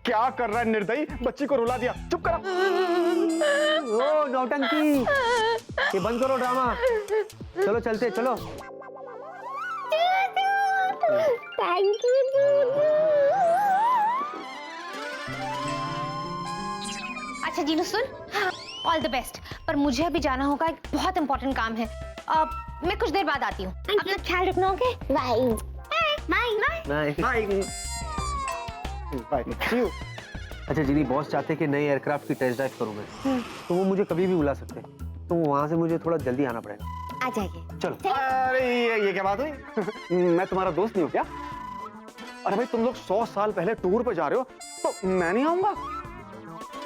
क्या कर रहा है निर्दयी, बच्ची को रुला दिया, चुप करा। ओ नौटंकी, ये बंद करो ड्रामा, चलो चलते चलो। Thank you. अच्छा जीनू सुन, ऑल द बेस्ट, पर मुझे अभी जाना होगा, एक बहुत इंपॉर्टेंट काम है। मैं कुछ देर बाद आती हूँ, अपना ख्याल रखना। Okay bye bye bye. अच्छा जीनी, बॉस चाहते कि नए एयरक्राफ्ट की टेस्ट ड्राइव करूँ मैं, तो वो मुझे कभी भी बुला सकते हैं, तो वहाँ से मुझे थोड़ा जल्दी आना पड़ेगा। आ जाइए। चलो। अरे ये क्या बात हुई? मैं तुम्हारा दोस्त नहीं हूँ क्या? अरे भाई तुम लोग 100 साल पहले टूर पे जा रहे हो तो मैं नहीं आऊंगा।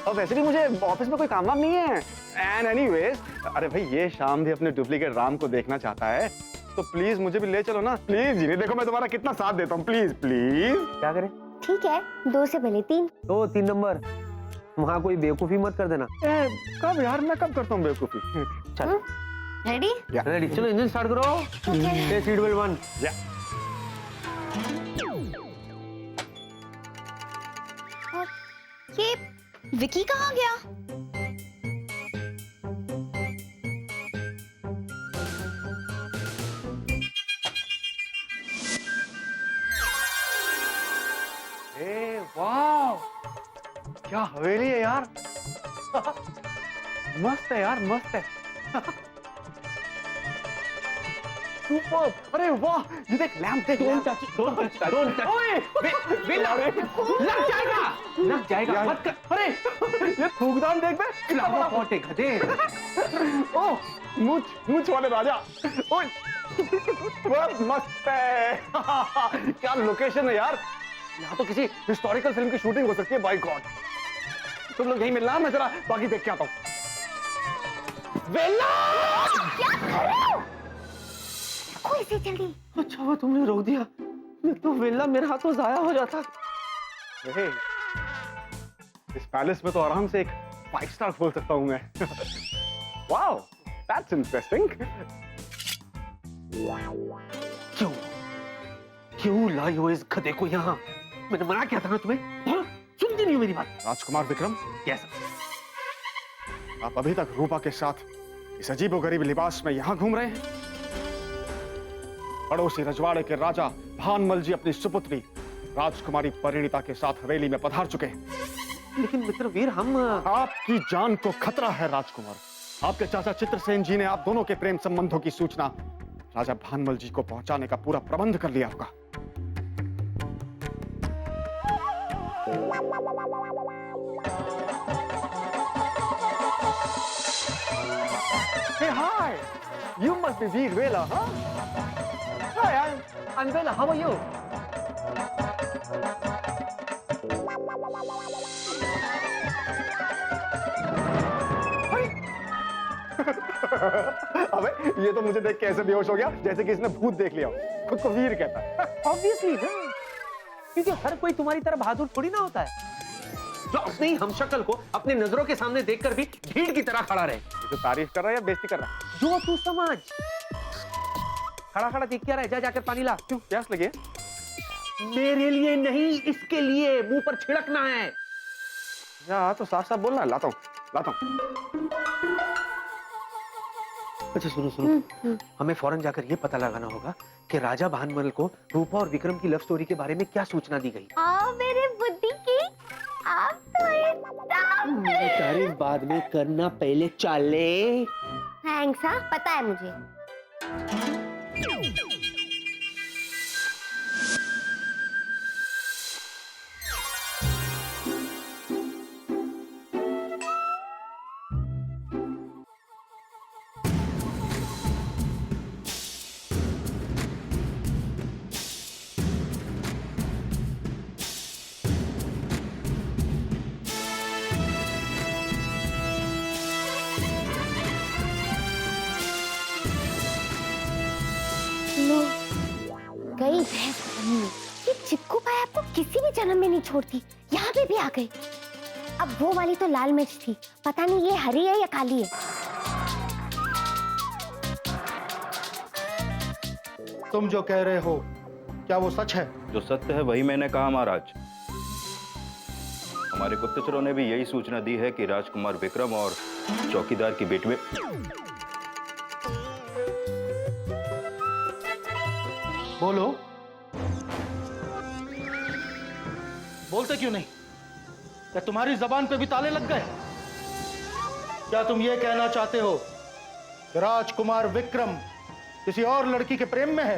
और वैसे भी मुझे ऑफिस में कोई काम वाम नहीं है। एंड एनीवेज, अरे भाई ये शाम भी अपने डुप्लीकेट राम को देखना चाहता है, तो प्लीज मुझे भी ले चलो ना प्लीज। जीनी देखो मैं तुम्हारा कितना साथ देता हूँ, प्लीज प्लीज। क्या करें? ठीक है, 2 से पहले 3। तो 3 नंबर, वहाँ कोई बेवकूफी मत कर देना। कब यार, मैं कब करता हूँ बेवकूफी? चल रेडी? रेडी, चलो इंजन स्टार्ट करो। Seat belt 1। ये विकी कहाँ गया? वाह, क्या हवेली है यार। मस्त है यार, मस्त है। सुपर। अरे वाह, ये देख लैंप देख। Don't touch. ओए लग जाएगा मत कर। अरे ये थूकदान देख बे, फ्लावर पॉट है गधे। ओह मूंछ वाले राजा। ओए बहुत मस्त है। क्या लोकेशन है यार, यहाँ तो किसी हिस्टोरिकल फिल्म की शूटिंग हो सकती है। बाय गॉड, तुम लोग यहीं मिलना, मैं जरा बाकी देख के आता हूँ। वेला, क्या कर रहे हो? कोई से जल्दी। अच्छा वो तुमने रोक दिया, नहीं तो वेला मेरे हाथों जाया हो जाता। इस पैलेस में तो आराम से एक 5 स्टार खोल सकता हूँ मैं। Wow, that's interesting. क्यों लाई हो इस गधे को यहाँ? मैंने मना किया था ना तुम्हें, हाँ? सुनती नहीं हो मेरी बात। राजकुमार विक्रम, कैसा? आप अभी तक रूपा के साथ इस अजीबोगरीब लिबास में यहाँ घूम रहे हैं? पड़ोसी रजवाड़े के राजा भानमल जी अपनी सुपुत्री राजकुमारी परिणीता के साथ हवेली में पधार चुके हैं। लेकिन मित्र वीर, हम आपकी जान को खतरा है राजकुमार। आपके चाचा चित्रसेन जी ने आप दोनों के प्रेम संबंधों की सूचना राजा भानमल जी को पहुंचाने का पूरा प्रबंध कर लिया होगा। Hey, hi! You must be Veer Vela, huh? Hi, I'm Vela. How are you? अबे ये तो मुझे देख के ऐसे बेहोश हो गया जैसे कि इसने भूत देख लिया हो। खुद को वीर कहता है। ऑब्वियसली ना, क्योंकि हर कोई तुम्हारी तरह बहादुर थोड़ी ना होता है, जो अपने ही हमशक्ल को अपने नजरों के सामने देखकर भी भीड़ की तरह खड़ा रहे। ये तो तारीफ कर रहा है या बेइज्जती कर रहा है? जो तू समझ। खड़ा खड़ा देख क्या रहा है? जा जाकर पानी ला। क्यों, प्यास लगी है? मेरे लिए नहीं, इसके लिए मुंह पर छिड़कना है। या तो साफ साफ बोलना। लाता हूँ। अच्छा सुनो, हमें फौरन जाकर ये पता लगाना होगा कि राजा भानमल को रूपा और विक्रम की लव स्टोरी के बारे में क्या सूचना दी गई। आओ मेरे बुद्धि की, आप तो एकदम। तारीफ बाद में करना, पहले चले। थैंक्स, हाँ पता है मुझे। गई भैंस पानी में। ये चिपकू भाई आपको किसी भी जन्म में नहीं छोड़ती, यहाँ पे भी आ गई। अब वो वाली तो लाल मिर्च थी, पता नहीं ये हरी है या काली है। तुम जो कह रहे हो क्या वो सच है? जो सत्य है वही मैंने कहा महाराज। हमारे गुप्तचरों ने भी यही सूचना दी है कि राजकुमार विक्रम और चौकीदार की बेटी में बोलो, बोलते क्यों नहीं? क्या तुम्हारी जबान पे भी ताले लग गए? क्या तुम ये कहना चाहते हो कि राजकुमार विक्रम किसी और लड़की के प्रेम में है?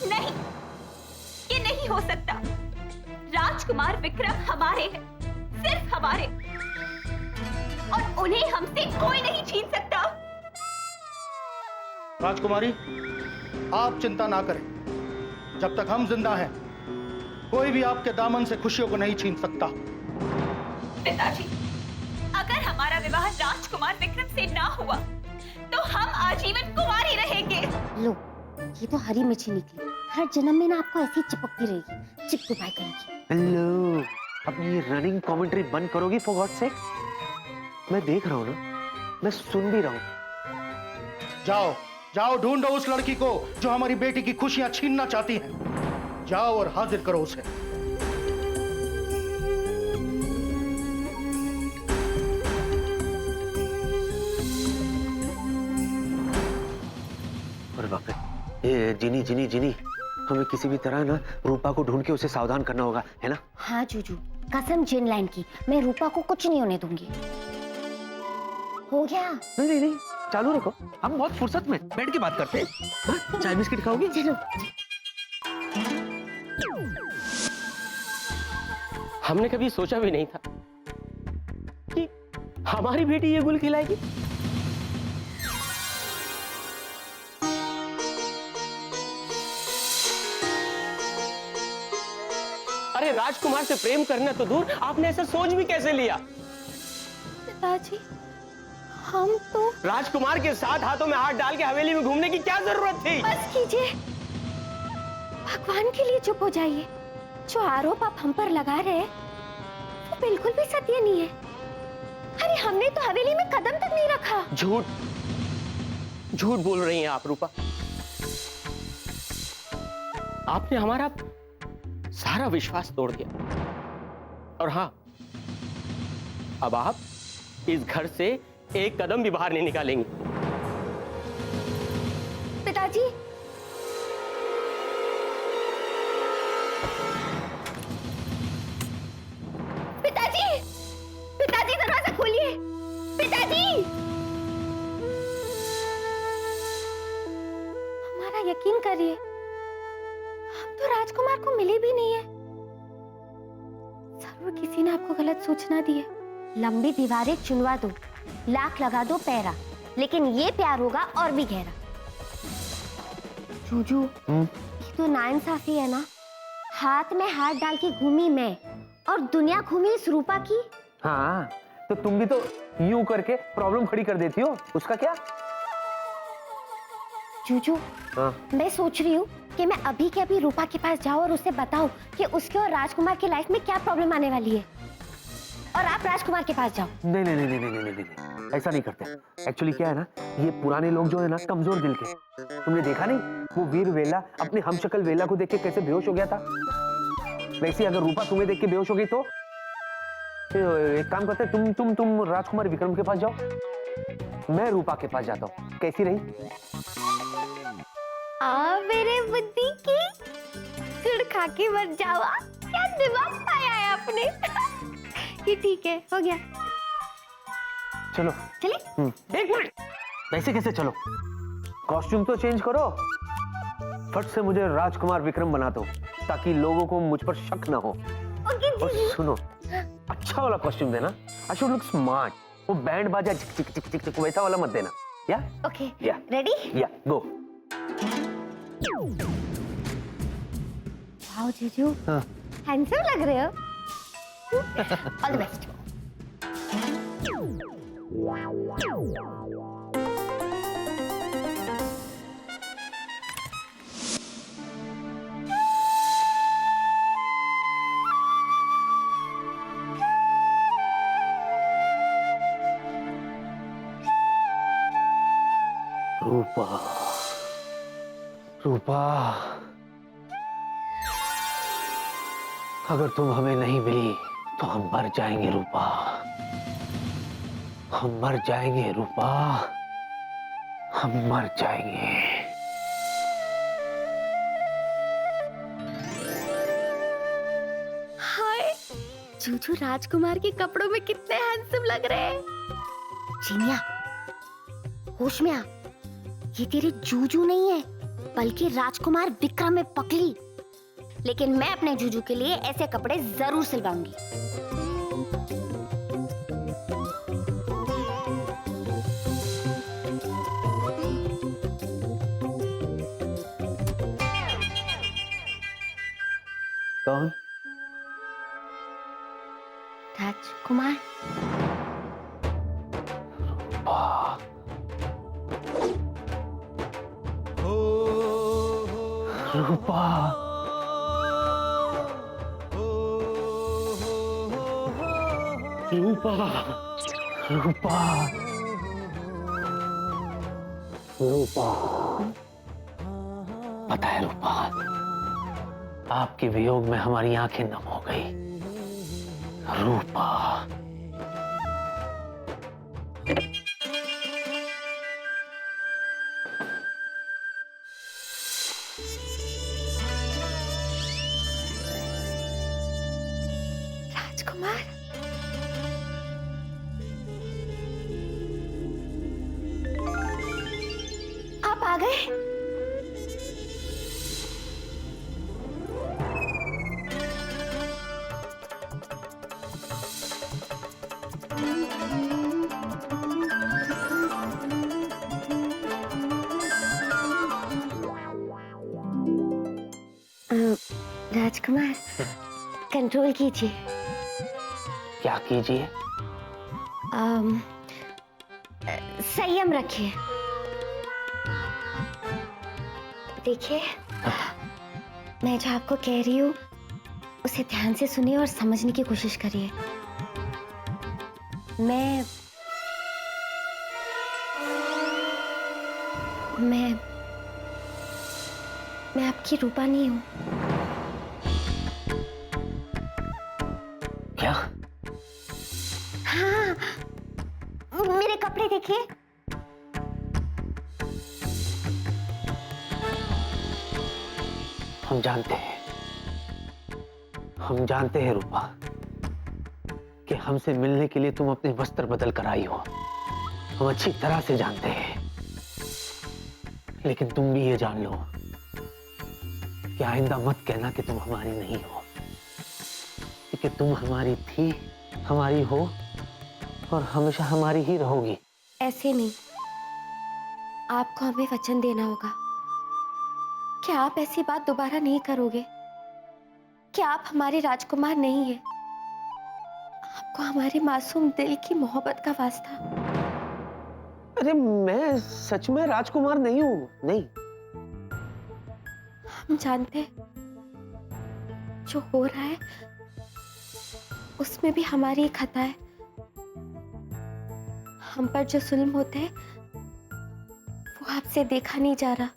नहीं, ये नहीं हो सकता। राजकुमार विक्रम हमारे हैं, सिर्फ हमारे, और उन्हें हमसे कोई नहीं छीन सकता। राजकुमारी, आप चिंता ना करें। जब तक हम जिंदा हैं, कोई भी आपके दामन से खुशियों को नहीं छीन सकता। पिताजी, अगर हमारा विवाह राजकुमार विक्रम से ना हुआ तो हम आजीवन कुंवारी रहेंगे। लो, ये तो हरी मिर्ची निकली। हर जन्म में ना आपको ऐसी चिपकती रहेगी, चिपकू पाई करेगी। हेलो, अपनी ये रनिंग कमेंट्री बंद करोगी फॉर गॉड सेक? मैं देख रहा हूँ ना, मैं सुन भी रहा हूँ। जाओ जाओ, ढूंढो उस लड़की को जो हमारी बेटी की खुशियां छीनना चाहती है। जाओ और हाजिर करो उसे। अरे बाप रे, ये जिनी जिनी जिनी, हमें किसी भी तरह ना रूपा को ढूंढ के उसे सावधान करना होगा, है ना? हाँ जूजू, कसम जिन लाइन की, मैं रूपा को कुछ नहीं होने दूंगी। हो गया? नहीं नहीं नहीं, चालू रखो, हम बहुत फुर्सत में बैठ के बात करते हैं। हाँ? चाय बिस्किट खाओगे? चलो। हमने कभी सोचा भी नहीं था कि हमारी बेटी ये गुल खिलाएगी। अरे राजकुमार से प्रेम करना तो दूर, आपने ऐसा सोच भी कैसे लिया? पिताजी, हम तो राजकुमार के साथ हाथों में हाथ डाल के हवेली में घूमने की क्या जरूरत थी? बस कीजिए, भगवान के लिए चुप हो जाइए। जो आरोप आप हम पर लगा रहे हैं वो बिल्कुल भी सत्य नहीं है। अरे हमने तो हवेली में कदम तक नहीं रखा। झूठ झूठ बोल रही हैं आप रूपा। आपने हमारा सारा विश्वास तोड़ दिया। और हाँ, अब आप इस घर से एक कदम भी बाहर नहीं निकालेंगी। पिताजी, पिताजी, पिताजी दरवाजा खोलिए। पिताजी, हमारा यकीन करिए, हम तो राजकुमार को मिले भी नहीं है। जरूर किसी ने आपको गलत सूचना दी है। लंबी दीवारें चुनवा दो, लाख लगा दो पैरा, लेकिन ये प्यार होगा और भी गहरा। जूजू, ये तो नाइंसाफी है ना। हाथ में हाथ डाल के घूमी मैं और दुनिया घूमी इस रूपा की। हाँ, तो तुम भी तो यूं करके प्रॉब्लम खड़ी कर देती हो, उसका क्या? जूजू, हाँ। मैं सोच रही हूँ कि मैं अभी के अभी रूपा के पास जाऊँ और उसे बताऊँ कि उसके और राजकुमार की लाइफ में क्या प्रॉब्लम आने वाली है, और आप राजकुमार के पास जाओ। नहीं नहीं नहीं नहीं नहीं नहीं नहीं, ऐसा नहीं करते। एक्चुअली क्या है ना, ये पुराने लोग जो है ना, कमजोर दिल के। तुमने देखा नहीं, वो वीर वेला अपने हमशक्ल वेला को देख के कैसे बेहोश हो गया था? वैसे अगर रूपा तुम्हें देख के बेहोश हो गई तो एक काम करते हैं, तुम राजकुमार विक्रम के पास जाओ, मैं रूपा के पास जाता हूँ। कैसी रही? मेरे बुद्धि की गुड़ खा के मर जावा, क्या दिमाग पाया है आपने। ये ठीक है, हो गया। चलो चलिए। एक मिनट, वैसे कैसे चलो? कॉस्ट्यूम तो चेंज करो, फट से मुझे राजकुमार विक्रम बना दो ताकि लोगों को मुझ पर शक ना हो। ओके और जी। सुनो, अच्छा वाला कॉस्ट्यूम देना। I should look smart. वो बैंड बाजा चिक चिक चिक चिक चिक वैसा वाला मत देना। या ओके, या रेडी? या गो। वाओ जीजू, हैंडसम लग रहे हो। All the best. Rupa, Rupa, अगर तुम हमें नहीं मिली तो हम मर जाएंगे रूपा, हम मर जाएंगे रूपा, हम मर जाएंगे। हाय, जूजू राजकुमार के कपड़ों में कितने हैंडसम लग रहे हैं। चिनिया, होश में आ, ये तेरे जूजू नहीं है बल्कि राजकुमार विक्रम में पकली। लेकिन मैं अपने जूजू के लिए ऐसे कपड़े जरूर सिलवाऊंगी। कौन? राजकुमार। रूपा, रूपा, रूपा, रूपा। पता है रूपा, आपके वियोग में हमारी आंखें नम हो गई। रूपा, राजकुमार, आप आ गए। राजकुमार, कंट्रोल कीजिए। क्या कीजिए? संयम रखिए। देखिए, मैं जो आपको कह रही हूँ उसे ध्यान से सुनिए और समझने की कोशिश करिए। मैं आपकी रूपा नहीं हूँ। क्या? हाँ, मेरे कपड़े देखिए। हम जानते हैं, हम जानते हैं रूपा कि हमसे मिलने के लिए तुम अपने वस्त्र बदल कर आई हो। हम अच्छी तरह से जानते हैं, लेकिन तुम भी ये जान लो कि आइंदा मत कहना कि तुम हमारी नहीं हो, क्योंकि तुम हमारी थी, हमारी हो और हमेशा हमारी ही रहोगी। ऐसे नहीं, आपको हमें वचन देना होगा कि आप ऐसी बात दोबारा नहीं करोगे, कि आप हमारे राजकुमार नहीं हैं। आपको हमारे मासूम दिल की मोहब्बत का वास्ता। अरे मैं सच में राजकुमार नहीं हूं, नहीं। हम जानते हैं जो हो रहा है उसमें भी हमारी एक खता है। हम पर जो जुल्म होते हैं वो आपसे देखा नहीं जा रहा,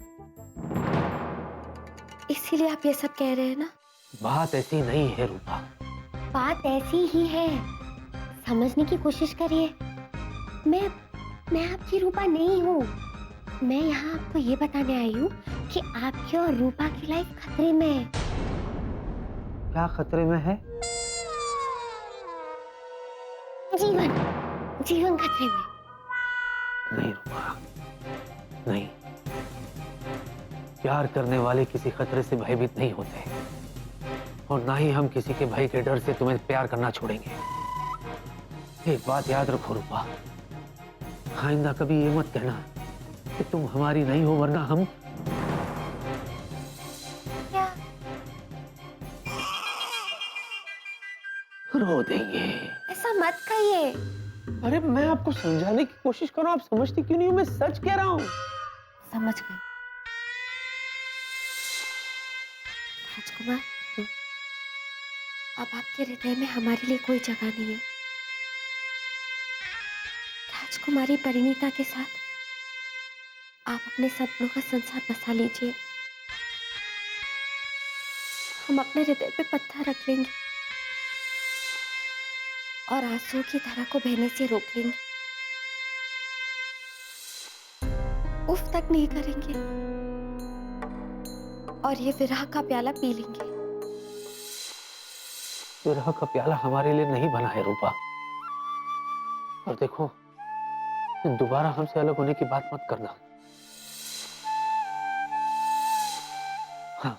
इसीलिए आप ये सब कह रहे हैं ना। बात ऐसी नहीं है रूपा। बात ऐसी ही है, समझने की कोशिश करिए। मैं आपकी रूपा नहीं हूँ। मैं यहाँ आपको ये बताने आई हूँ कि आपकी और रूपा की लाइफ खतरे में है। क्या खतरे में है? जीवन खतरे में। नहीं रूपा, नहीं। प्यार करने वाले किसी खतरे से भयभीत नहीं होते, और ना ही हम किसी के भय के डर से तुम्हें प्यार करना छोड़ेंगे। एक बात याद रखो रूपा, आइंदा कभी ये मत कहना कि तुम हमारी नहीं हो, वरना हम क्या? रो देंगे। ऐसा मत कहिए। अरे मैं आपको समझाने की कोशिश कर रहा हूं, आप समझती क्यों नहीं हो? मैं सच कह रहा हूं। समझ गई। राजकुमार, अब आपके हृदय में हमारे लिए कोई जगह नहीं है। राजकुमारी परिणीता के साथ आप अपने सपनों का संसार बसा लीजिए। हम अपने हृदय पे पत्थर रख लेंगे, और आंसू की धारा को बहने से रोक लेंगे। उफ तक नहीं करेंगे और ये विरह का प्याला पी लेंगे। विरह का प्याला हमारे लिए नहीं बना है रूपा। और देखो, दोबारा हमसे अलग होने की बात मत करना। हाँ,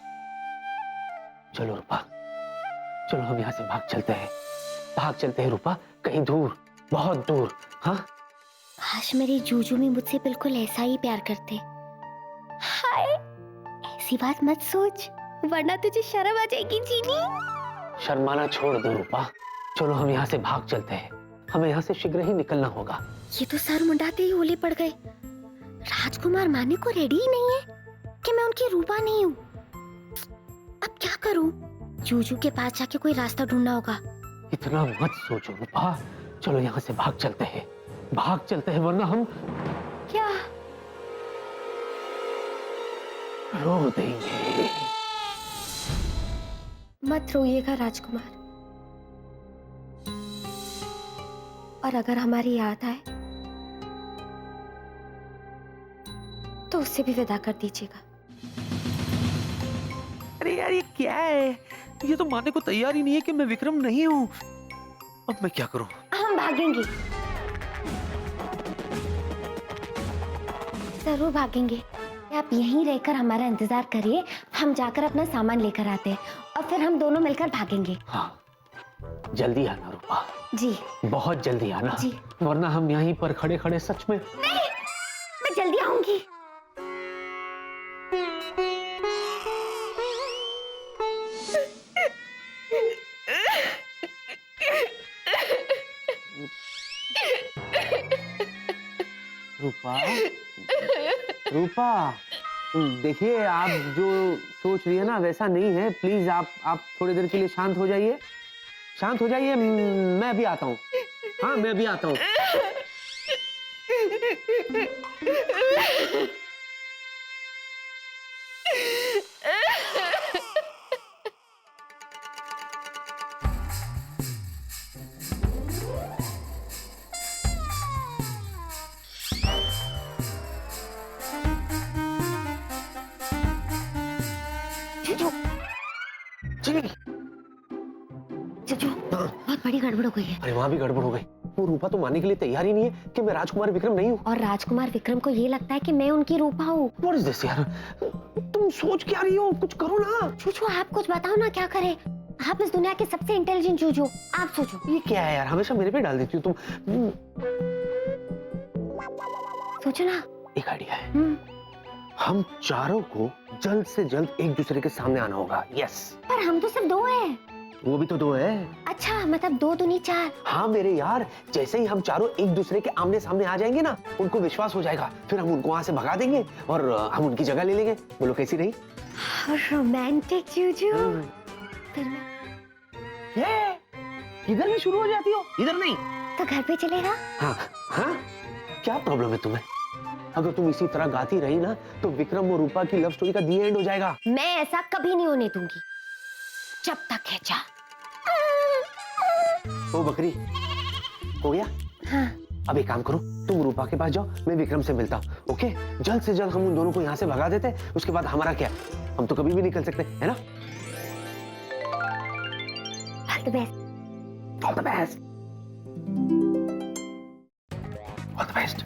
चलो रूपा, चलो हम यहाँ से भाग चलते हैं। भाग चलते हैं रूपा, कहीं दूर, बहुत दूर। हाँ, काश मेरी जूजू में मुझसे बिल्कुल ऐसा ही प्यार करते। हाय, ऐसी बात मत सोच, वरना तुझे शर्म आ जाएगी चीनी। शर्माना छोड़ दो रूपा, चलो हम यहाँ से भाग चलते हैं। हमें यहाँ से शीघ्र ही निकलना होगा। ये तो सर मुंडाते ही ओले पड़ गए। राजकुमार मानने को रेडी ही नहीं है कि मैं उनकी रूपा नहीं हूँ। अब क्या करूँ? जूजू के पास जाके कोई रास्ता ढूंढना होगा। इतना मत सोचो रूपा, चलो यहाँ से भाग चलते हैं। भाग चलते हैं, वरना हम क्या? रो देंगे। मत रोइएगा राजकुमार। और अगर हमारी याद आए तो उससे भी विदा कर दीजिएगा। अरे यार, ये क्या है? ये तो मानने को तैयार ही नहीं है कि मैं विक्रम नहीं हूँ। अब मैं क्या करूँ? हम भागेंगे, जरूर भागेंगे। आप यहीं रहकर हमारा इंतजार करिए, हम जाकर अपना सामान लेकर आते हैं और फिर हम दोनों मिलकर भागेंगे। हाँ, जल्दी आना रूपा। जी, बहुत जल्दी आना। जी। वरना हम यहीं पर खड़े खड़े सच में। नहीं, मैं जल्दी आऊंगी। रूपा, रूपा, देखिए, आप जो सोच रही है ना वैसा नहीं है। प्लीज आप थोड़ी देर के लिए शांत हो जाइए। शांत हो जाइए, मैं अभी आता हूँ। हाँ, मैं अभी आता हूँ। जीजू, बहुत बड़ी गड़बड़ हो गई है। अरे वहां भी गड़बड़ हो गई। वो रूपा तो मानने के लिए तैयार ही नहीं है कि मैं राजकुमार विक्रम नहीं हूँ। और राजकुमार विक्रम को ये लगता है कि मैं उनकी रूपा हूँ। What is this यार? तुम सोच क्या रही हो? कुछ करो ना। जूजू, आप कुछ बताओ ना, क्या करें? आप इस दुनिया के सबसे इंटेलिजेंट जूजू, आप सोचो। ये क्या है यार? हमेशा मेरे पे डाल देती हो तुम। सोचो ना। एक आइडिया है। हम चारों को जल्द से जल्द एक दूसरे के सामने आना होगा। यस। पर हम तो सिर्फ दो हैं। वो भी तो दो है। अच्छा, मतलब दो दूनी चार। हाँ मेरे यार, जैसे ही हम चारों एक दूसरे के आमने सामने आ जाएंगे ना, उनको विश्वास हो जाएगा। फिर हम उनको वहां से भगा देंगे और हम उनकी जगह ले लेंगे। बोलो कैसी रही? रोमांटिक जूजू। फिर मैं ये इधर भी शुरू हो जाती हो? इधर नहीं तो घर पे चलेगा? हाँ हाँ, क्या प्रॉब्लम है तुम्हें? अगर तुम इसी तरह गाती रही ना तो विक्रम और रूपा की लव स्टोरी का दी एंड हो जाएगा। मैं ऐसा कभी नहीं होने दूंगी जब तक है चाह। ओ बकरी, हो गया? हाँ। अब एक काम करो, तुम रूपा के पास जाओ, मैं विक्रम से मिलता हूँ। ओके? जल्द से जल्द हम उन दोनों को यहाँ से भगा देते हैं। उसके बाद हमारा क्या? हम तो कभी भी निकल सकते हैं, है ना? All the best. All the best. All the best.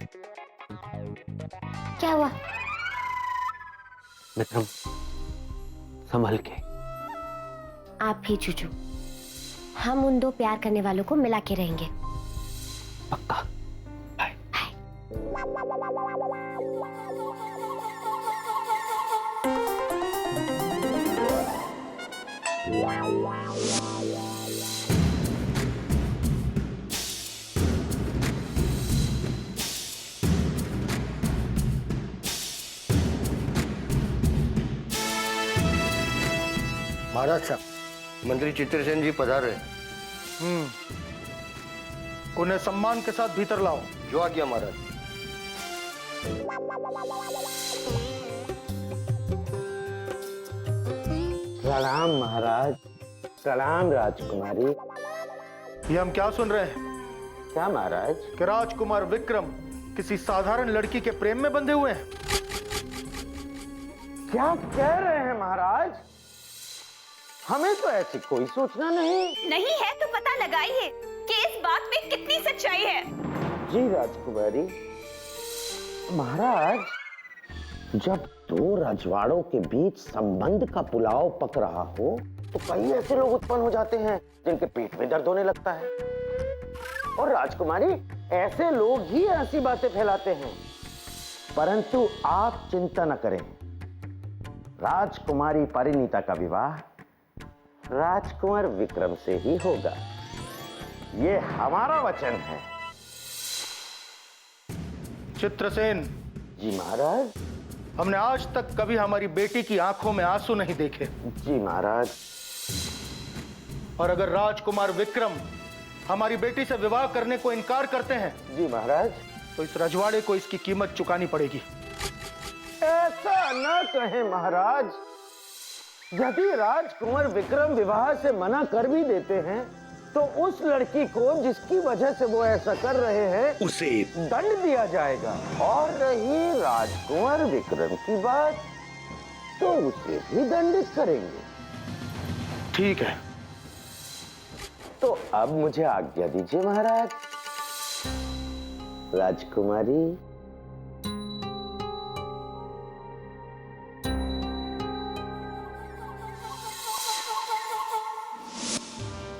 क्या हुआ? विक्रम, संभल के। आप भी जूजू, हम उन दो प्यार करने वालों को मिला के रहेंगे। पक्का। बाय। महाराज साहब, मंत्री चित्रसेन जी पधारे। उन्हें सम्मान के साथ भीतर लाओ। जो आ गया महाराज। प्रणाम महाराज। प्रणाम राजकुमारी। ये हम क्या सुन रहे हैं क्या महाराज? कि राजकुमार विक्रम किसी साधारण लड़की के प्रेम में बंधे हुए हैं? क्या कह रहे हैं महाराज? हमें तो ऐसी कोई सूचना नहीं। नहीं है तो पता लगाइए कि इस बात में कितनी सच्चाई है। जी राजकुमारी। महाराज, जब दो रजवाड़ों के बीच संबंध का पुलाव पक रहा हो तो कई ऐसे लोग उत्पन्न हो जाते हैं जिनके पेट में दर्द होने लगता है। और राजकुमारी, ऐसे लोग ही ऐसी बातें फैलाते हैं। परंतु आप चिंता न करें, राजकुमारी परिणीता का विवाह राजकुमार विक्रम से ही होगा। ये हमारा वचन है। चित्रसेन जी महाराज। हमने आज तक कभी हमारी बेटी की आंखों में आंसू नहीं देखे। जी महाराज। और अगर राजकुमार विक्रम हमारी बेटी से विवाह करने को इनकार करते हैं, जी महाराज, तो इस रजवाड़े को इसकी कीमत चुकानी पड़ेगी। ऐसा न कहें महाराज। यदि राजकुमार विक्रम विवाह से मना कर भी देते हैं तो उस लड़की को जिसकी वजह से वो ऐसा कर रहे हैं उसे दंड दिया जाएगा। और रही राजकुमार विक्रम की बात, तो उसे भी दंडित करेंगे। ठीक है। तो अब मुझे आज्ञा दीजिए महाराज। राजकुमारी।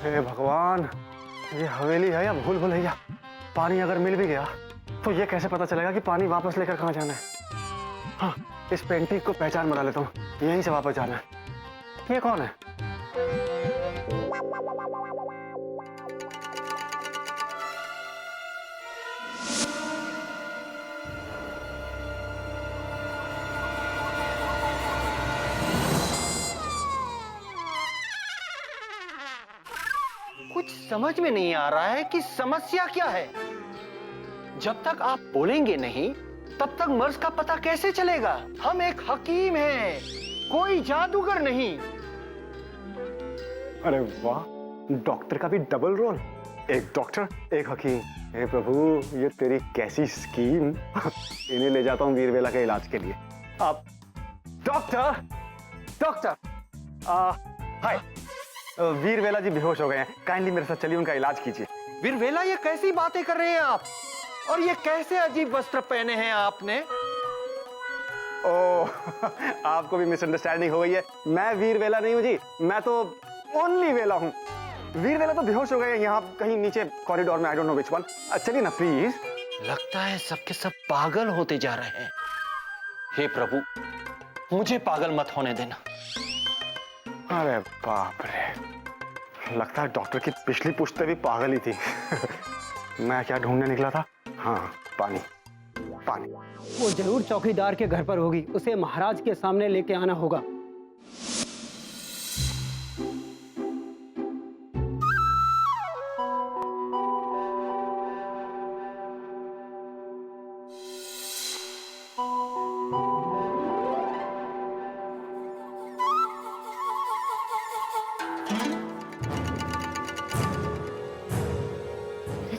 हे भगवान, ये हवेली है या भूल भुलैया? पानी अगर मिल भी गया तो ये कैसे पता चलेगा कि पानी वापस लेकर कहाँ जाना है? हाँ, इस पेंटिंग को पहचान बना लेता हूँ, यहीं से वापस जाना है। ये कौन है? कुछ समझ में नहीं आ रहा है कि समस्या क्या है। जब तक आप बोलेंगे नहीं तब तक मर्ज का पता कैसे चलेगा? हम एक हकीम हैं, कोई जादूगर नहीं। अरे वाह, डॉक्टर का भी डबल रोल, एक डॉक्टर एक हकीम। हे प्रभु, ये तेरी कैसी स्कीम। इन्हें ले जाता हूँ वीरवेला के इलाज के लिए। आप डॉक्टर, हाय, वीरवेला जी बेहोश हो गए हैं, काइंडली मेरे साथ चलिए, उनका इलाज कीजिए। वीरवेला, ये कैसी बातें कर रहे हैं आप? और ये कैसे अजीब वस्त्र पहने हैं आपने? ओह, आपको भी मिसअंडरस्टैंडिंग हो गई है। मैं वीरवेला नहीं हूँ जी, मैं तो ओनली वेला हूँ। वीरवेला तो बेहोश हो गए हैं यहाँ कहीं नीचे कॉरिडोर में, I don't know which one. चलिए ना प्लीज। लगता है सबके सब पागल होते जा रहे हैं। हे प्रभु, मुझे पागल मत होने देना। अरे बाप रे, लगता है डॉक्टर की पिछली पुश्तें भी पागल ही थी। मैं क्या ढूंढने निकला था? हाँ, पानी। वो जरूर चौकीदार के घर पर होगी, उसे महाराज के सामने लेके आना होगा।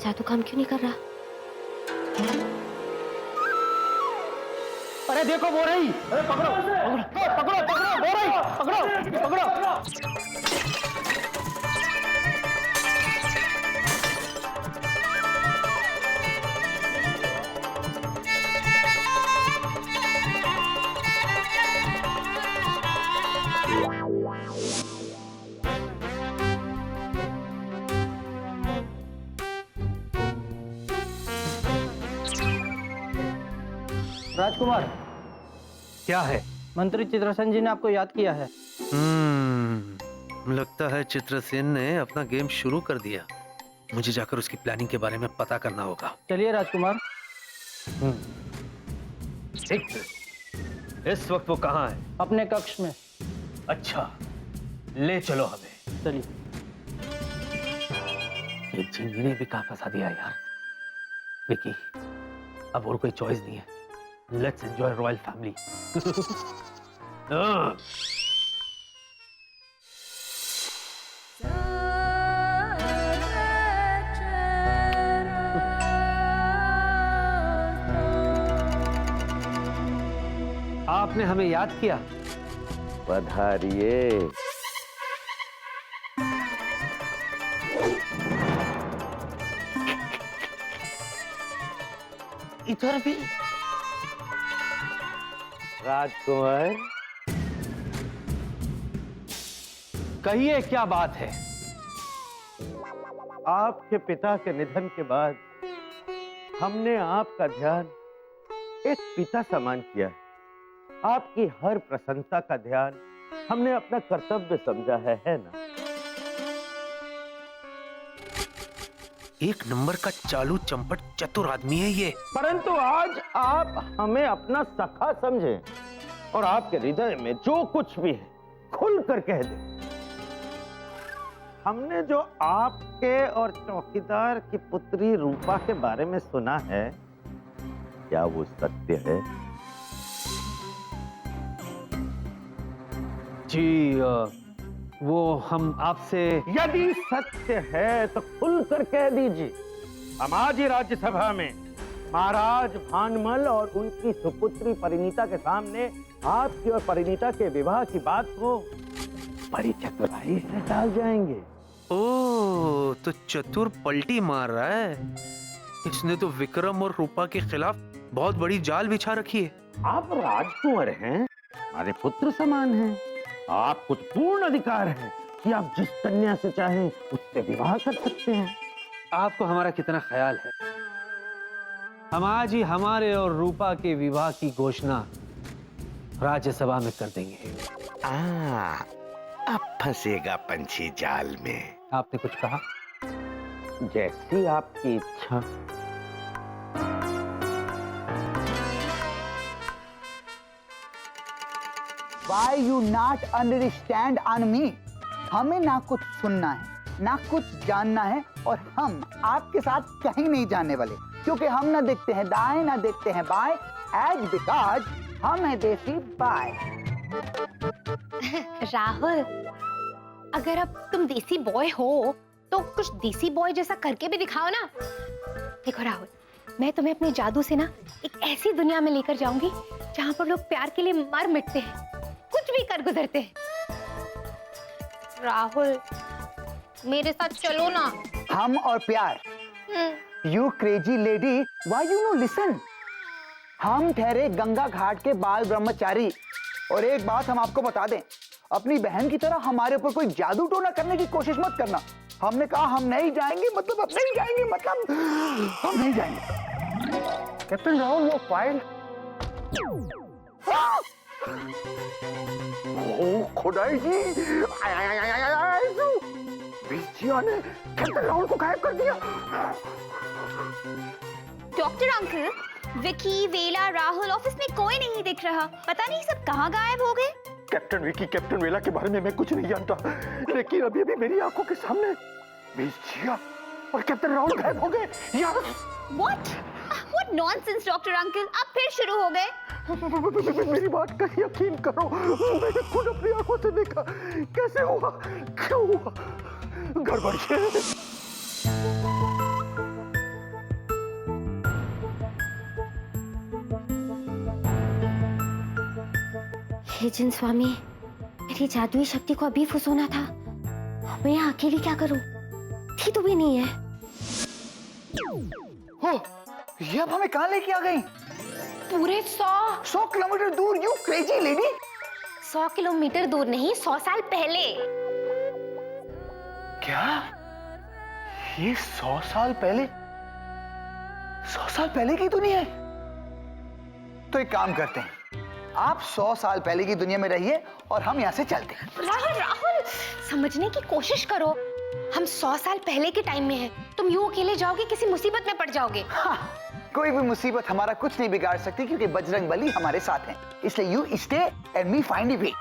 जादू काम क्यों नहीं कर रहा? अरे देखो वो रही। अरे पकड़ो पकड़ो पकड़ो, वो रही, पकड़ो पकड़ो। राजकुमार, क्या है? मंत्री चित्रसेन जी ने आपको याद किया है। लगता है चित्रसेन ने अपना गेम शुरू कर दिया। मुझे जाकर उसकी प्लानिंग के बारे में पता करना होगा। चलिए राजकुमार। इस वक्त वो कहाँ है? अपने कक्ष में। अच्छा, ले चलो हमें। चलिए। ये झिंझी ने भी कहाँ फंसा दिया यार। विकी, अब और कोई चॉइस नहीं है। Let's enjoy royal family. आपने हमें याद किया। पधारिए। इधर भी राजकुमार, कहिए क्या बात है? आपके पिता के निधन के बाद हमने आपका ध्यान एक पिता समान किया है। आपकी हर प्रसन्नता का ध्यान हमने अपना कर्तव्य समझा है ना? एक नंबर का चालू चंपट चतुर आदमी है ये। परंतु आज आप हमें अपना सखा समझें और आपके हृदय में जो कुछ भी है खुल कर कह दें। हमने जो आपके और चौकीदार की पुत्री रूपा के बारे में सुना है, क्या वो सत्य है? जी वो हम आपसे यदि सत्य है तो खुलकर कह दीजिए। हम आज ही राज्यसभा में महाराज भानमल और उनकी सुपुत्री परिणीता के सामने आपकी और परिणीता के विवाह की बात को बड़ी चतुराई से टाल जाएंगे। ओ, तो चतुर पलटी मार रहा है। इसने तो विक्रम और रूपा के खिलाफ बहुत बड़ी जाल बिछा रखी है। आप राजकुंवर हैं, हमारे पुत्र समान हैं। आपको पूर्ण अधिकार है कि आप जिस कन्या से चाहें उससे विवाह कर सकते हैं। आपको हमारा कितना ख्याल है। हम आज ही हमारे और रूपा के विवाह की घोषणा राज्यसभा में कर देंगे। अब फंसेगा पंछी जाल में। आपने कुछ कहा? जैसी आपकी इच्छा। Why you not understand on me? हमें ना कुछ सुनना है ना कुछ जानना है और हम आपके साथ कहीं नहीं जाने वाले, क्योंकि हम ना देखते हैं दाएं ना देखते हैं बाएं, एज बिकॉज हम है देसी बाय। राहुल, अगर अब तुम देसी बॉय हो तो कुछ देसी बॉय जैसा करके भी दिखाओ ना। देखो राहुल, मैं तुम्हें अपने जादू से ना एक ऐसी दुनिया में लेकर जाऊंगी जहां पर लोग प्यार के लिए मर मिटते हैं, कुछ भी कर गुजरते हैं। राहुल, मेरे साथ चलो ना। हम और प्यार। You crazy lady, why you know listen. हम ठहरे गंगा घाट के बाल ब्रह्मचारी, और एक बात हम आपको बता दें, अपनी बहन की तरह हमारे ऊपर कोई जादू टोना करने की कोशिश मत करना। हमने कहा हम नहीं जाएंगे मतलब अब नहीं जाएंगे, मतलब हम नहीं जाएंगे। कैप्टन राहुल, वो फाइल। ओ खुदाई जी, बिचिया ने कैप्टन राहुल को गायब कर दिया। डॉक्टर अंकल, विकी, वेला, राहुल ऑफिस में कोई नहीं दिख रहा। पता नहीं सब कहाँ गायब हो गए। कैप्टन विकी, कैप्टन वेला के बारे में मैं कुछ नहीं जानता, लेकिन अभी अभी मेरी आंखों के सामने बिचिया और कैप्टन राहुल गायब हो गए। What nonsense, डॉक्टर अंकल, आप फिर शुरू हो गए। मेरी बात का यकीन करो, मैंने खुद अपनी आंखों से देखा। कैसे हुआ, क्यों हुआ, गड़बड़ है। हे जिन स्वामी, मेरी जादुई शक्ति को अभी फुसोना था। मैं यहाँ अकेली क्या करूं? थी तो भी नहीं है। हो, ये अब हमें कहाँ लेके आ गई? पूरे 100 किलोमीटर दूर, यू क्रेजी लेडी। 100 किलोमीटर दूर नहीं, 100 साल पहले। क्या ये 100 साल पहले? 100 साल पहले की दुनिया है? तो एक काम करते हैं, आप 100 साल पहले की दुनिया में रहिए और हम यहाँ से चलते हैं। राहुल, समझने की कोशिश करो। हम 100 साल पहले के टाइम में हैं। तुम यूं अकेले जाओगे, किसी मुसीबत में पड़ जाओगे। हाँ, कोई भी मुसीबत हमारा कुछ नहीं बिगाड़ सकती, क्योंकि बजरंग बली हमारे साथ हैं। इसलिए you stay and me find way.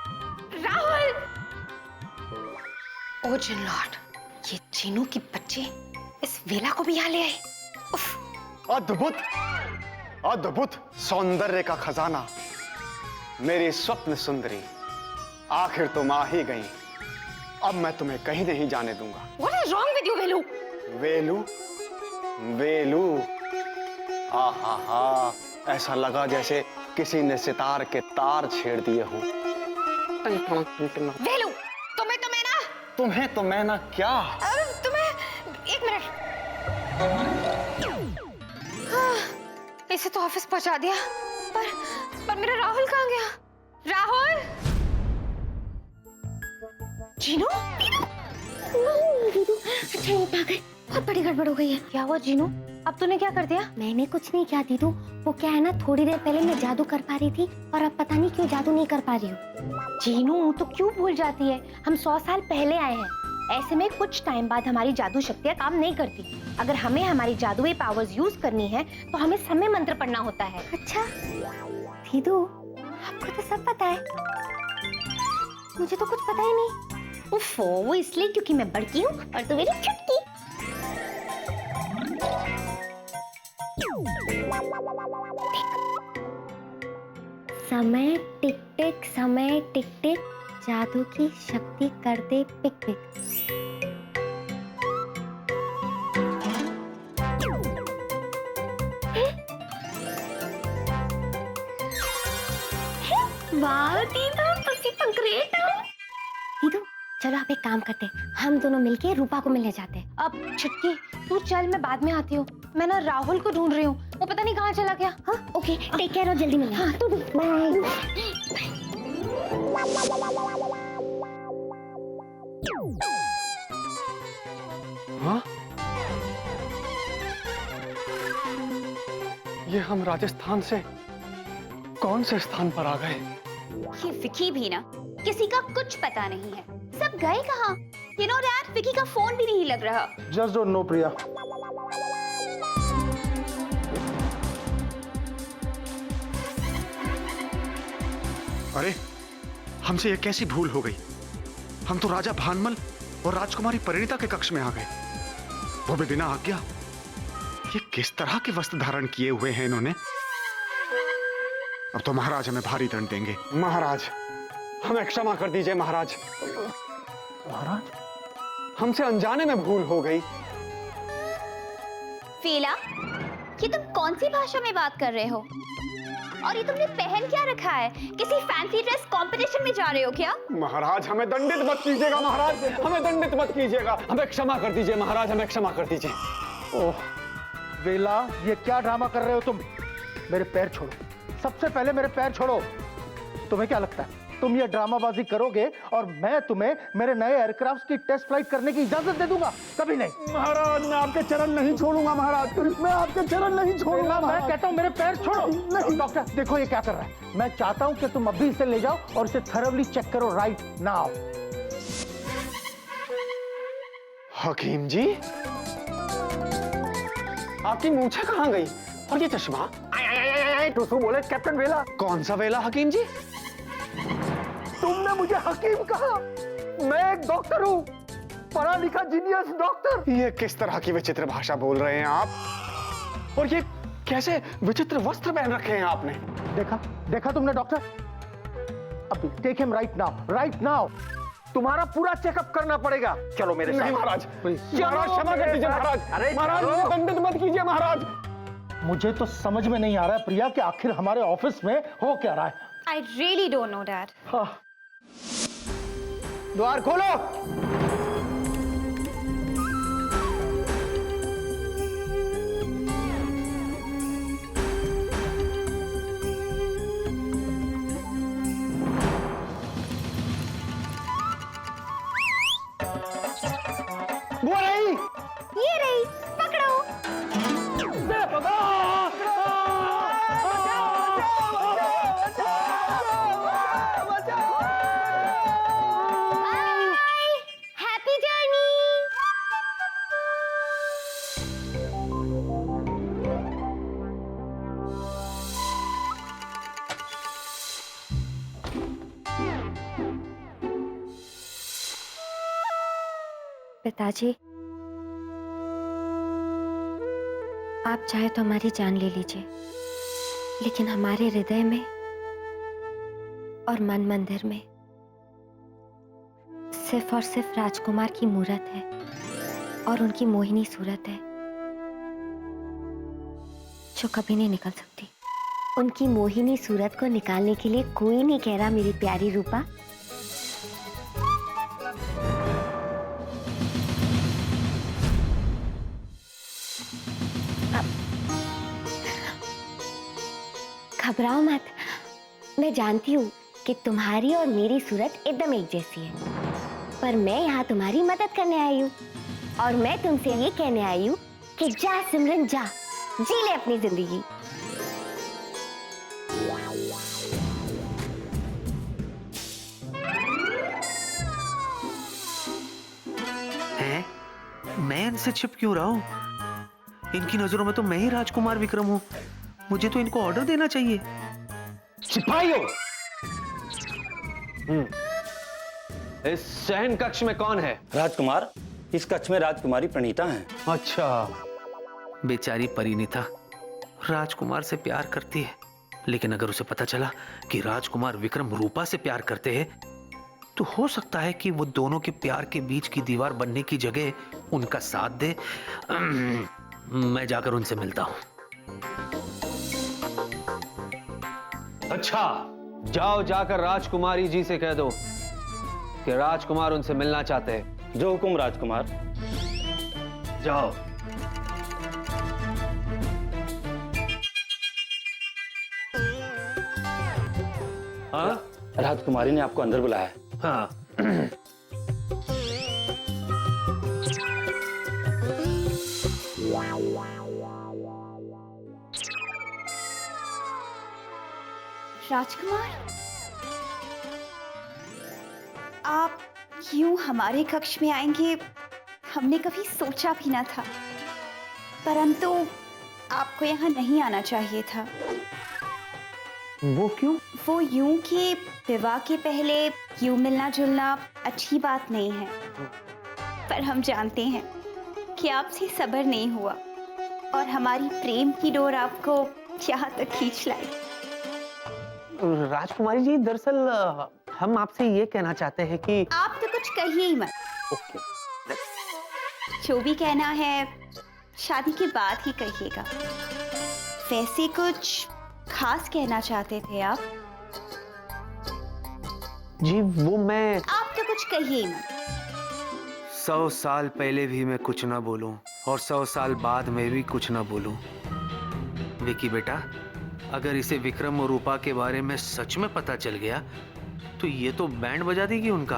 Rahul! ओ जिन्नाट, ये चीनू के बच्चे इस वेला को भी यहाँ ले आए। अद्भुत, अद्भुत सौंदर्य का खजाना, मेरी स्वप्न सुंदरी, आखिर तुम आ ही गई। अब मैं तुम्हें कहीं नहीं जाने दूंगा। What is wrong with you, वेलू? वेलू, वेलू, हा, ऐसा लगा जैसे किसी ने सितार के तार छेड़ दिए हों। वेलू, तुम्हें तो मैं ना तुम्हें तो मैं ना क्या? तुम्हें एक मिनट। हाँ, इसे तो ऑफिस पहुंचा दिया, पर मेरा राहुल कहाँ गया? राहुल, जीनू, बहुत बड़ी गड़बड़ हो गई है। क्या हुआ जीनू? अब तूने क्या कर दिया? मैंने कुछ नहीं किया दीदू। वो क्या है ना, थोड़ी देर पहले मैं जादू कर पा रही थी और अब पता नहीं क्यों जादू नहीं कर पा रही हूँ। जीनू तो क्यों भूल जाती है? हम 100 साल पहले आए हैं। ऐसे में कुछ टाइम बाद हमारी जादू शक्तियाँ काम नहीं करती। अगर हमें हमारी जादुई पावर्स यूज करनी है तो हमें समय मंत्र पढ़ना होता है। अच्छा दीदू, आपको तो सब पता है, मुझे तो कुछ पता ही नहीं। उफ़ो, वो इसलिए क्योंकि मैं बड़की हूँ और तू मेरी छुटकी। समय टिक टिक, समय टिक टिक, जादू की शक्ति कर दे पिक पिक। वाह दीदू, तुसी तो ग्रेट हो। दीदू चलो आप एक काम करते, हम दोनों मिलके रूपा को मिलने जाते हैं। अब छुटकी तू चल, मैं बाद में आती हूँ। मैं ना राहुल को ढूंढ रही हूँ, वो पता नहीं कहाँ चला गया। हाँ ओके, टेक केयर और जल्दी मिलना। हाँ तू भी, बाय। हाँ? ये हम राजस्थान से कौन से स्थान पर आ गए? ये विकी भी ना, किसी का कुछ पता नहीं है। सब गए कहाँ? You know that विकी का फोन भी नहीं लग रहा। जस्ट डोंट नो प्रिया। अरे हमसे ये कैसी भूल हो गई? हम तो राजा भानमल और राजकुमारी परिणीता के कक्ष में आ गए, वो भी बिना आज्ञा। ये किस तरह के वस्त्र धारण किए हुए हैं इन्होंने? अब तो महाराज हमें भारी दंड देंगे। महाराज हमें क्षमा कर दीजिए महाराज। महाराज हमसे अनजाने में भूल हो गई। फीला, ये तुम कौन सी भाषा में बात कर रहे हो? और ये तुमने पहन क्या रखा है? किसी फैंसी ड्रेस कंपटीशन में जा रहे हो क्या? महाराज हमें दंडित मत कीजिएगा, महाराज हमें दंडित मत कीजिएगा, हमें क्षमा कर दीजिए महाराज, हमें क्षमा कर दीजिए। ओह वेला, ये क्या ड्रामा कर रहे हो तुम? मेरे पैर छोड़ो, सबसे पहले मेरे पैर छोड़ो। तुम्हें क्या लगता है तुम ये ड्रामाबाजी करोगे और मैं तुम्हें मेरे नए एयरक्राफ्ट की टेस्ट फ्लाइट करने की इजाजत दे दूंगा? कभी नहीं। महाराज मैं आपके चरण नहीं छोड़ूंगा महाराज, मैं आपके चरण नहीं छोड़ूंगा। मैं कहता हूँ मेरे पैर छोड़ो। नहीं डॉक्टर, देखो ये क्या कर रहा है। मैं चाहता हूँ कि तुम अभी इसे ले जाओ और इसे थरवली चेक करो राइट नाउ। हकीम जी, आपकी मूंछें कहाँ गई? और ये चश्मा? टुसू बोले कैप्टन वेला। कौन सा वेला हकीम जी? तुमने मुझे हकीम कहा? मैं एक डॉक्टर हूँ, पढ़ा लिखा जीनियस डॉक्टर। ये किस तरह की विचित्र भाषा बोल रहे हैं आप? और ये कैसे विचित्र वस्त्र पहन रखे हैं आपने? देखा देखा तुमने डॉक्टर? अभी take him right now, right now. तुम्हारा पूरा चेकअप करना पड़ेगा। चलो मेरे साथ। नहीं महाराज, चलो महाराज क्षमा कर दीजिए महाराज। अरे महाराज मुझे दंडित मत कीजिए महाराज। मुझे तो समझ में नहीं आ रहा है प्रिया कि आखिर हमारे ऑफिस में हो क्या रहा है। I really don't know that. हाँ। द्वार खोलो। वो रही, ये रही, पकड़ो। Happy journey. पिताजी, आप चाहे तो हमारी जान ले लीजिए, लेकिन हमारे हृदय में और मन मंदिर में सिर्फ और सिर्फ राजकुमार की मूरत है और उनकी मोहिनी सूरत है जो कभी नहीं निकल सकती। उनकी मोहिनी सूरत को निकालने के लिए कोई नहीं कह रहा मेरी प्यारी रूपा। घबराओ मत, मैं जानती हूँ कि तुम्हारी और मेरी सूरत एकदम एक जैसी है, पर मैं यहाँ तुम्हारी मदद करने आई हूँ और मैं तुमसे ये कहने आई हूँ कि जा सिमरन जा, जी ले अपनी जिंदगी। हैं? मैं इनसे छिप क्यों रहा हूँ? इनकी नजरों में तो मैं ही राजकुमार विक्रम हूँ। मुझे तो इनको ऑर्डर देना चाहिए। सिपाहियों, इस शयन कक्ष में कौन है? राजकुमार, इस कक्ष में राजकुमारी प्रणीता हैं। अच्छा, बेचारी परिणीता राजकुमार से प्यार करती है, लेकिन अगर उसे पता चला कि राजकुमार विक्रम रूपा से प्यार करते हैं तो हो सकता है कि वो दोनों के प्यार के बीच की दीवार बनने की जगह उनका साथ दे। मैं जाकर उनसे मिलता हूं। अच्छा, जाओ जाकर राजकुमारी जी से कह दो कि राजकुमार उनसे मिलना चाहते हैं। जो हुकुम राजकुमार। जाओ। हाँ? राजकुमारी ने आपको अंदर बुलाया है। हाँ। राजकुमार, आप यूं हमारे कक्ष में आएंगे हमने कभी सोचा भी ना था, परंतु आपको यहाँ नहीं आना चाहिए था। वो क्यों? वो यूं कि विवाह के पहले यूं मिलना जुलना अच्छी बात नहीं है, पर हम जानते हैं कि आपसे सब्र नहीं हुआ और हमारी प्रेम की डोर आपको यहाँ तक खींच लाई। राजकुमारी जी, दरअसल हम आपसे ये कहना चाहते हैं कि आप तो कुछ कहिए ही मत। जो भी कहना है शादी के बाद ही कहिएगा। वैसे कुछ खास कहना चाहते थे आप? जी वो मैं आप तो कुछ कहिए ही मत। 100 साल पहले भी मैं कुछ ना बोलूं और 100 साल बाद में भी कुछ ना बोलूं। विकी बेटा, अगर इसे विक्रम और रूपा के बारे में सच में पता चल गया तो ये तो बैंड बजा देगी उनका।